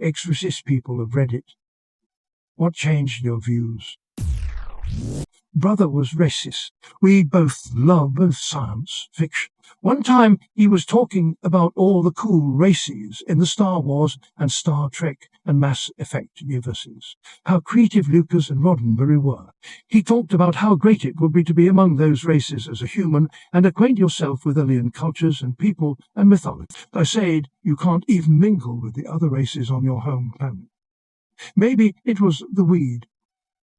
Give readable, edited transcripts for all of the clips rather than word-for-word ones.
ex-racist people of Reddit. What changed your views? Brother was racist. We both love science fiction. One time he was talking about all the cool races in the Star Wars and Star Trek and Mass Effect universes, how creative Lucas and Roddenberry were. He talked about how great it would be to be among those races as a human and acquaint yourself with alien cultures and people and mythology. I said you can't even mingle with the other races on your home planet. Maybe it was the weed.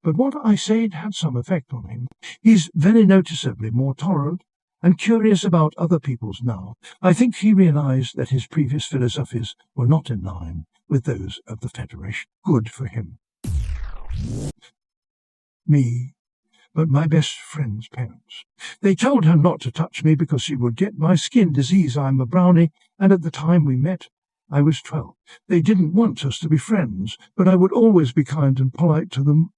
But what I said had some effect on him. He's very noticeably more tolerant and curious about other people's now. I think he realized that his previous philosophies were not in line with those of the Federation. Good for him. Me, but my best friend's parents. They told her not to touch me because she would get my skin disease. I'm a brownie, and at the time we met, I was 12. They didn't want us to be friends, but I would always be kind and polite to them,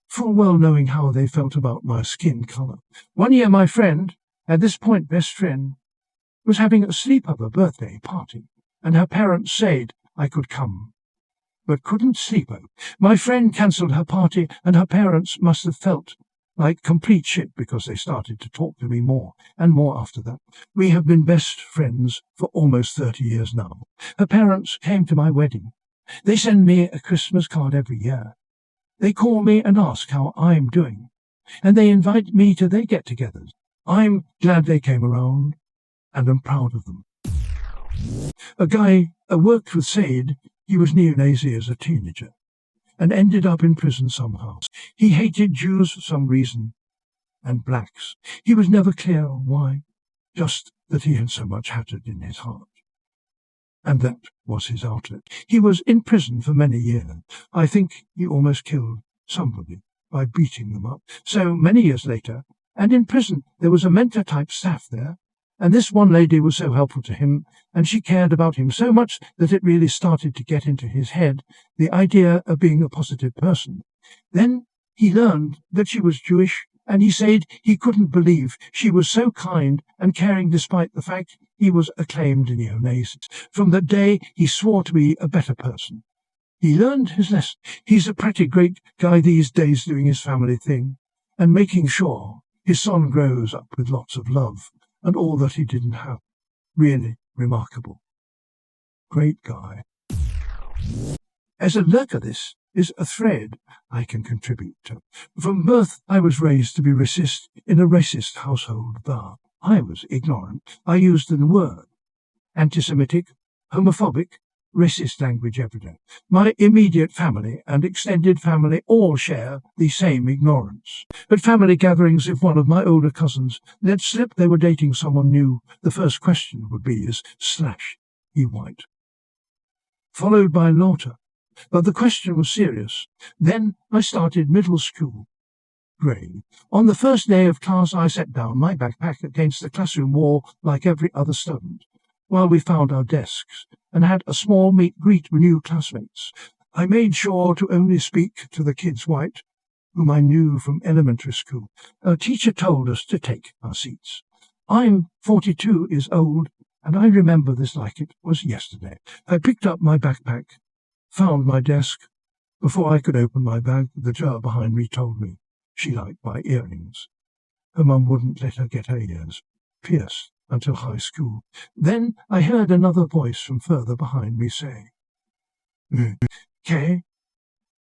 full well knowing how they felt about my skin colour. One year my friend, at this point best friend, was having a sleepover birthday party, and her parents said I could come, but couldn't sleep over. My friend cancelled her party, and her parents must have felt like complete shit because they started to talk to me more and more after that. We have been best friends for almost 30 years now. Her parents came to my wedding. They send me a Christmas card every year. They call me and ask how I'm doing, and they invite me to their get-togethers. I'm glad they came around, and I'm proud of them. A guy I worked with said he was neo-Nazi as a teenager, and ended up in prison somehow. He hated Jews for some reason, and blacks. He was never clear on why, just that he had so much hatred in his heart. And that was his outlet. He was in prison for many years. I think he almost killed somebody by beating them up. So many years later, and in prison, there was a mentor-type staff there, and this one lady was so helpful to him, and she cared about him so much that it really started to get into his head, the idea of being a positive person. Then he learned that she was Jewish, and he said he couldn't believe she was so kind and caring despite the fact he was acclaimed neo-Nazi. From that day, he swore to be a better person. He learned his lesson. He's a pretty great guy these days, doing his family thing and making sure his son grows up with lots of love and all that he didn't have. Really remarkable. Great guy. As a lurker, this is a thread I can contribute to. From birth, I was raised to be racist in a racist household. I was ignorant. I used the word anti-Semitic, homophobic, racist language every day. My immediate family and extended family all share the same ignorance. At family gatherings, if one of my older cousins let slip they were dating someone new, the first question would be, is he white? Followed by laughter. But the question was serious. Then I started middle school. Grade. On the first day of class, I set down my backpack against the classroom wall like every other student, while we found our desks and had a small meet-greet with new classmates. I made sure to only speak to the kids white, whom I knew from elementary school. Our teacher told us to take our seats. I'm 42 years old, and I remember this like it was yesterday. I picked up my backpack, found my desk. Before I could open my bag, the girl behind me told me she liked my earrings. Her mum wouldn't let her get her ears pierced until high school. Then I heard another voice from further behind me say, "Kay,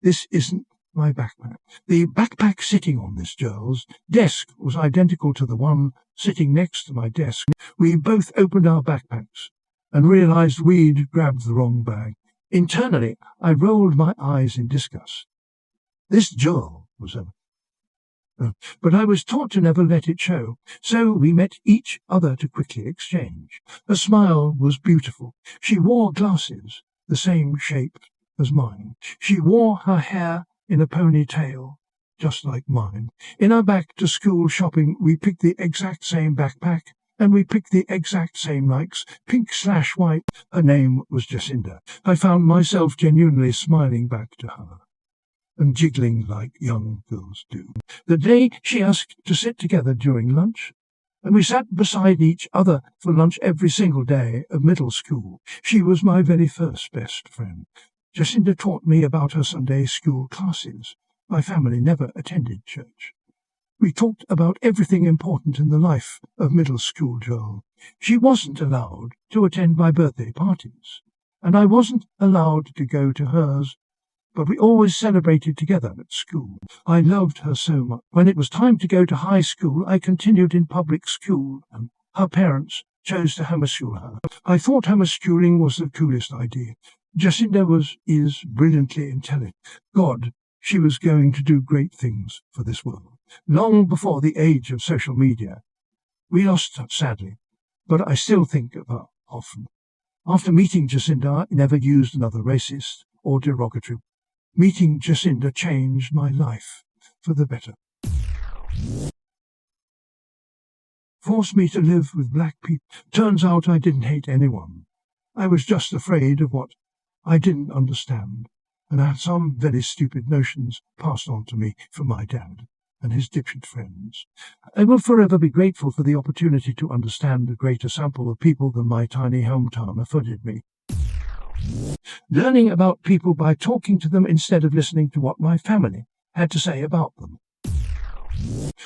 this isn't my backpack." The backpack sitting on this girl's desk was identical to the one sitting next to my desk. We both opened our backpacks and realized we'd grabbed the wrong bag. Internally, I rolled my eyes in disgust. This girl was but I was taught to never let it show, so we met each other to quickly exchange. Her smile was beautiful. She wore glasses, the same shape as mine. She wore her hair in a ponytail, just like mine. In our back-to-school shopping, we picked the exact same backpack, and we picked the exact same Nikes, pink/white. Her name was Jacinda. I found myself genuinely smiling back to her and jiggling like young girls do. The day she asked to sit together during lunch, and we sat beside each other for lunch every single day of middle school. She was my very first best friend. Jacinda taught me about her Sunday school classes. My family never attended church. We talked about everything important in the life of middle school Joel. She wasn't allowed to attend my birthday parties, and I wasn't allowed to go to hers, but we always celebrated together at school. I loved her so much. When it was time to go to high school, I continued in public school, and her parents chose to homeschool her. I thought homeschooling was the coolest idea. Jacinda is brilliantly intelligent. God, she was going to do great things for this world. Long before the age of social media, we lost touch sadly, but I still think of her often. After meeting Jacinda, I never used another racist or derogatory. Meeting Jacinda changed my life for the better. Forced me to live with black people. Turns out I didn't hate anyone. I was just afraid of what I didn't understand, and I had some very stupid notions passed on to me from my dad and his dipshit friends. I will forever be grateful for the opportunity to understand a greater sample of people than my tiny hometown afforded me. Learning about people by talking to them instead of listening to what my family had to say about them.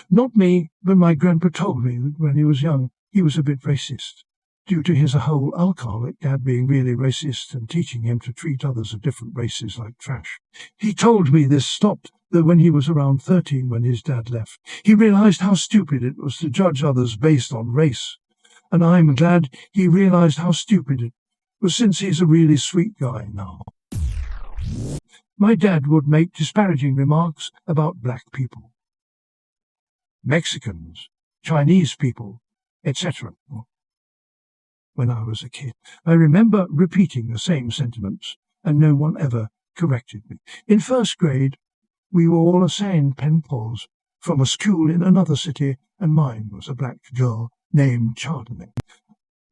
Not me, but my grandpa told me that when he was young, he was a bit racist, due to his whole alcoholic dad being really racist and teaching him to treat others of different races like trash. He told me this stopped that when he was around 13 when his dad left. He realized how stupid it was to judge others based on race, and I'm glad he realized how stupid it was since he's a really sweet guy now. My dad would make disparaging remarks about black people, Mexicans, Chinese people, etc. When I was a kid, I remember repeating the same sentiments, and no one ever corrected me. In first grade, we were all assigned pen pals from a school in another city, and mine was a black girl named Chardonnay.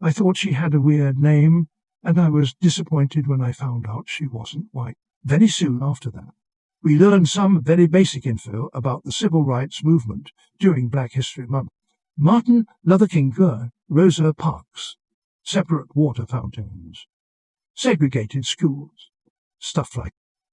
I thought she had a weird name, and I was disappointed when I found out she wasn't white. Very soon after that, we learned some very basic info about the civil rights movement during Black History Month. Martin Luther King Jr., Rosa Parks, separate water fountains, segregated schools, stuff like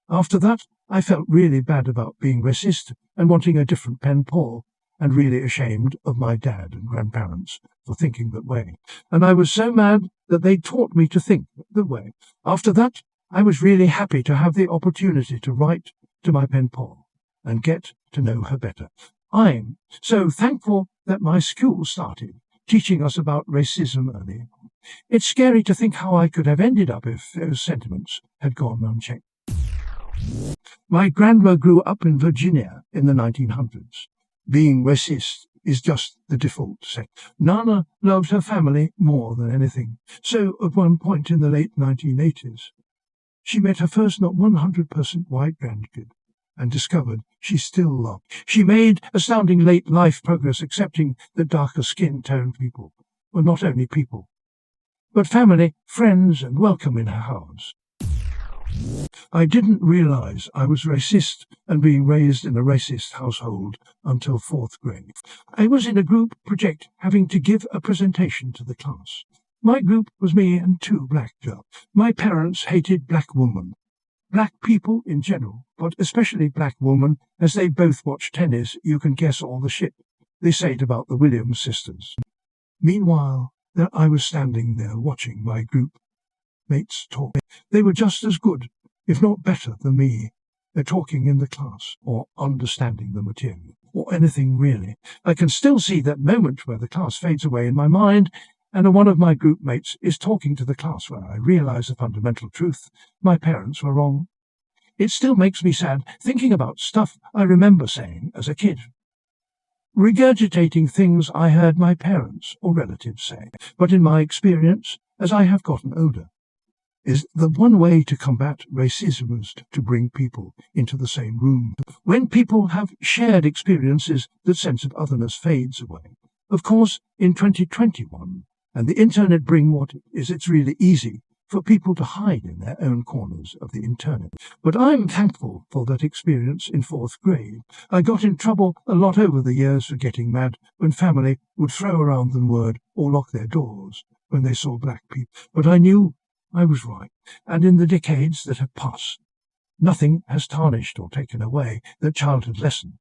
that. After that, I felt really bad about being racist and wanting a different pen pal, and really ashamed of my dad and grandparents for thinking that way. And I was so mad that they taught me to think that way. After that, I was really happy to have the opportunity to write to my pen pal and get to know her better. I'm so thankful that my school started teaching us about racism early. It's scary to think how I could have ended up if those sentiments had gone unchecked. My grandma grew up in Virginia in the 1900s. Being racist is just the default set. Nana loved her family more than anything, so at one point in the late 1980s, she met her first not 100% white grandkid and discovered she still loved. She made astounding late life progress accepting that darker skin toned people were not only people, but family, friends, and welcome in her house. I didn't realize I was racist and being raised in a racist household until 4th grade. I was in a group project having to give a presentation to the class. My group was me and 2 black girls. My parents hated black women, black people in general, but especially black women, as they both watch tennis. You can guess all the shit they said about the Williams sisters. Meanwhile, I was standing there watching my group mates talk. They were just as good, if not better, than me. They're talking in the class, or understanding the material, or anything really. I can still see that moment where the class fades away in my mind, and one of my group mates is talking to the class where I realize the fundamental truth. My parents were wrong. It still makes me sad thinking about stuff I remember saying as a kid, regurgitating things I heard my parents or relatives say. But in my experience, as I have gotten older, is the one way to combat racism is to bring people into the same room. When people have shared experiences, that sense of otherness fades away. Of course, in 2021, and the internet bring what is, it's really easy for people to hide in their own corners of the internet. But I'm thankful for that experience in 4th grade. I got in trouble a lot over the years for getting mad when family would throw around the word or lock their doors when they saw black people. But I knew I was right, and in the decades that have passed, nothing has tarnished or taken away that childhood lesson.